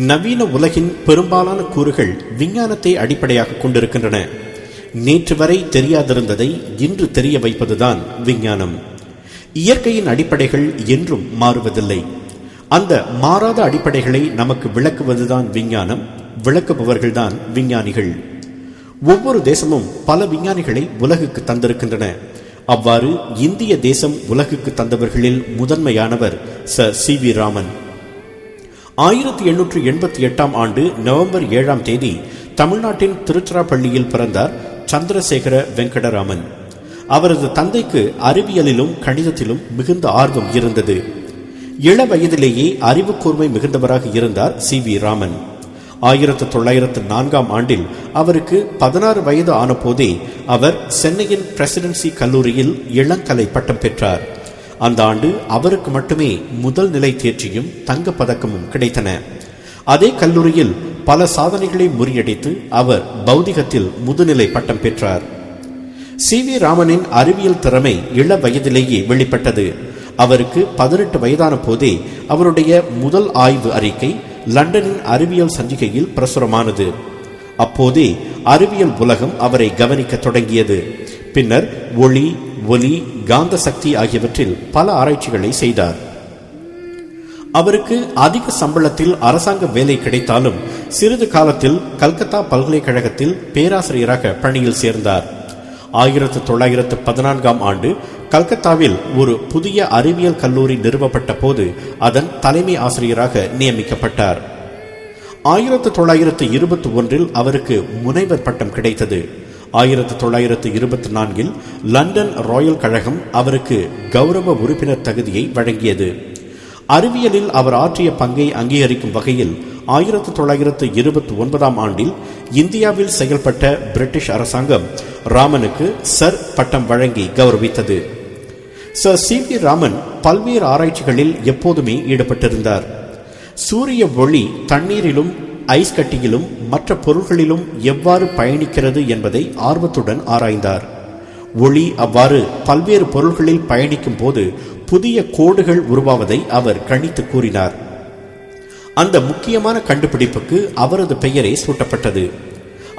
நவீன உலகின் பெரும்பாலான கூறுகள் விஞ்ஞானத்தை அடிப்படையாக கொண்டிருக்கின்றன. நேற்று வரை தெரியாதிருந்ததை இன்று தெரிய வைப்பதுதான் விஞ்ஞானம். இயற்கையின் அடிப்படைகள் என்றும் மாறுவதில்லை. அந்த மாறாத அடிப்படைகளை நமக்கு விளக்குவதுதான் விஞ்ஞானம். விளக்குபவர்கள்தான் விஞ்ஞானிகள். ஒவ்வொரு தேசமும் பல விஞ்ஞானிகளை உலகுக்கு தந்திருக்கின்றன. அவ்வாறு இந்திய தேசம் உலகுக்கு தந்தவர்களில் முதன்மையானவர் சி.வி. ராமன். 1888 ஆண்டு நவம்பர் 7ஆம் தேதி தமிழ்நாட்டின் திருச்சிராப்பள்ளியில் பிறந்தார் சந்திரசேகர வெங்கடராமன். அவரது தந்தைக்கு அறிவியலிலும் கணிதத்திலும் மிகுந்த ஆர்வம் இருந்தது. இள வயதிலேயே அறிவு கூர்மை மிகுந்தவராக இருந்தார் சி.வி. ராமன். 1904ஆம் ஆண்டில் அவருக்கு 16 வயது ஆன போதே அவர் சென்னையின் பிரசிடென்சி கல்லூரியில் இளங்கலை பட்டம் பெற்றார். அந்த ஆண்டு அவருக்கு மட்டுமே முதல் நிலை தேர்ச்சியும் தங்கப் பதக்கமும் கிடைத்தன. அதே கல்லூரியில் பல சாதனைகளை முறியடித்து அவர் பௌதிகத்தில் முதுநிலை பட்டம் பெற்றார். சி.வி. ராமனின் அறிவியல் திறமை இள வயதிலேயே வெளிப்பட்டது. அவருக்கு 18 வயதான போதே அவருடைய முதல் ஆய்வு அறிக்கை லண்டனின் அறிவியல் சஞ்சிகையில் பிரசுரமானது. அப்போதே அறிவியல் உலகம் அவரை கவனிக்க தொடங்கியது. பின்னர் ஒளி, ஒலி, காந்த சக்தி ஆகியவற்றில் பல ஆராய்ச்சிகளை செய்தார். அவருக்கு அதிக சம்பளத்தில் அரசாங்க வேலை கிடைத்தாலும் சிறிது காலத்தில் கல்கத்தா பல்கலைக்கழகத்தில் பேராசிரியராக பணியில் சேர்ந்தார். 1914ஆம் ஆண்டு கல்கத்தாவில் ஒரு புதிய அறிவியல் கல்லூரி நிறுவப்பட்ட போது அதன் தலைமை ஆசிரியராக நியமிக்கப்பட்டார். 1921இல் அவருக்கு முனைவர் பட்டம் கிடைத்தது. 1924இல் லண்டன் ராயல் கழகம் அவருக்கு கௌரவ உறுப்பினர் தகுதியை வழங்கியது. அறிவியலில் அவர் ஆற்றிய பங்கை அங்கீகரிக்கும் வகையில் 1929ஆம் ஆண்டில் இந்தியாவில் செயல்பட்ட பிரிட்டிஷ் அரசாங்கம் ராமனுக்கு சர் பட்டம் வழங்கி கௌரவித்தது. Sir CV. ராமன் பல்வேறு ஆராய்ச்சிகளில் எப்போதுமே ஈடுபட்டிருந்தார். சூரிய ஒளி தண்ணீரிலும் ஐஸ் கட்டியிலும் மற்ற பொருள்களிலும் எவ்வாறு பயணிக்கிறது என்பதை ஆர்வத்துடன் ஆராய்ந்தார். ஒளி அவ்வாறு பல்வேறு பொருள்களில் பயணிக்கும் போது புதிய கோடுகள் உருவாவதை அவர் கணித்து கூறினார். அந்த முக்கியமான கண்டுபிடிப்புக்கு அவரது பெயரே சூட்டப்பட்டது.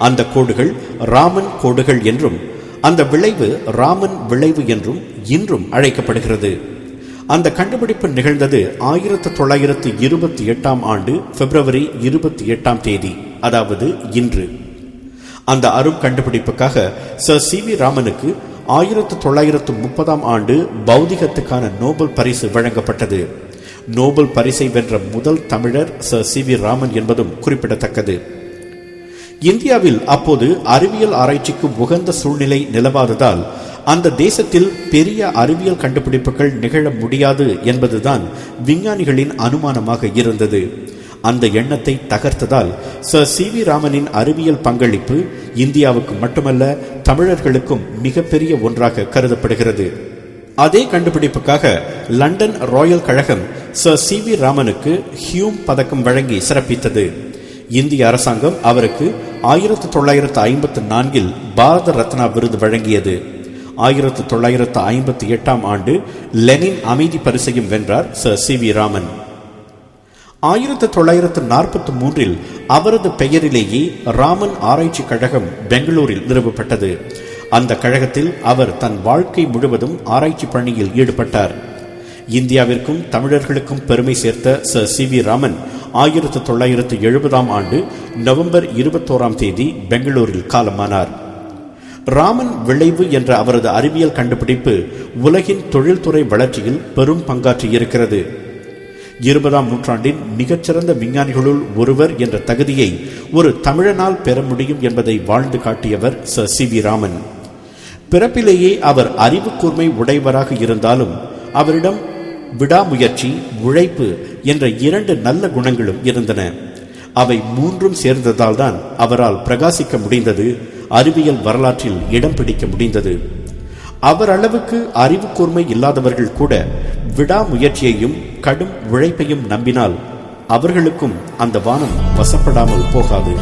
அந்த கோடுகள் ராமன் கோடுகள் என்றும் அந்த விளைவு ராமன் விளைவு என்றும் இன்றும் அழைக்கப்படுகிறது. அந்த கண்டுபிடிப்பு நிகழ்ந்தது 1928ஆம் ஆண்டு பிப்ரவரி 28ஆம் தேதி, அதாவது இன்று. அந்த அரும் கண்டுபிடிப்புக்காக சர் சி.வி. ராமனுக்கு 1930ஆம் ஆண்டு பௌதிகத்துக்கான நோபல் பரிசு வழங்கப்பட்டது. நோபல் பரிசை வென்ற முதல் தமிழர் சர் சி.வி. ராமன் என்பதும் குறிப்பிடத்தக்கது. இந்தியாவில் அப்போது அறிவியல் ஆராய்ச்சிக்கு உகந்த சூழ்நிலை நிலவாததால் அந்த தேசத்தில் பெரிய அறிவியல் கண்டுபிடிப்புகள் நிகழ முடியாது என்பதுதான் விஞ்ஞானிகளின் அனுமானமாக இருந்தது. அந்த எண்ணத்தை தகர்த்ததால் சர் சி.வி. ராமனின் அறிவியல் பங்களிப்பு இந்தியாவுக்கு மட்டுமல்ல தமிழர்களுக்கும் மிகப்பெரிய ஒன்றாக கருதப்படுகிறது. அதே கண்டுபிடிப்புக்காக லண்டன் ராயல் கழகம் சர் சி.வி. ராமனுக்கு ஹியூம் பதக்கம் வழங்கி சிறப்பித்தது. இந்திய அரசாங்கம் அவருக்கு 1954இல் பாரத ரத்னா விருது வழங்கியது. 1958ஆம் ஆண்டு லெனின் அமைதி பரிசையும் வென்றார் சர் சி.வி. ராமன். 1943இல் அவரது பெயரிலேயே ராமன் ஆராய்ச்சி கழகம் பெங்களூரில் நிறுவப்பட்டது. அந்த கழகத்தில் அவர் தன் வாழ்க்கை முழுவதும் ஆராய்ச்சி பணியில் ஈடுபட்டார். இந்தியாவிற்கும் தமிழர்களுக்கும் பெருமை சேர்த்த சர் சி.வி. ராமன் 1970ஆம் ஆண்டு நவம்பர் 21ஆம் தேதி பெங்களூரில் காலமானார். ராமன் விளைவு என்ற அவரது அறிவியல் கண்டுபிடிப்பு உலகின் தொழில்துறை வளர்ச்சியில் பெரும் பங்காற்றியிருக்கிறது. 20ஆம் நூற்றாண்டின் மிகச்சிறந்த விஞ்ஞானிகளுள் ஒருவர் என்ற தகுதியை ஒரு தமிழனால் பெற முடியும் என்பதை வாழ்ந்து காட்டியவர் சர் சி.வி. ராமன். பிறப்பிலேயே அவர் அறிவு கூர்மை உடையவராக இருந்தாலும் அவரிடம் விடாமுயற்சி, உழைப்பு என்ற 2 நல்ல குணங்களும் இருந்தன. அவை 3ம் சேர்ந்ததால் தான் அவரால் பிரகாசிக்க முடிந்தது, அறிவியல் வரலாற்றில் இடம் பிடிக்க முடிந்தது. அவர் அளவுக்கு அறிவு கூர்மை இல்லாதவர்கள் கூட விடாமுயற்சியையும் கடும் உழைப்பையும் நம்பினால் அவர்களுக்கும் அந்த வானம் வசப்படாமல் போகாது.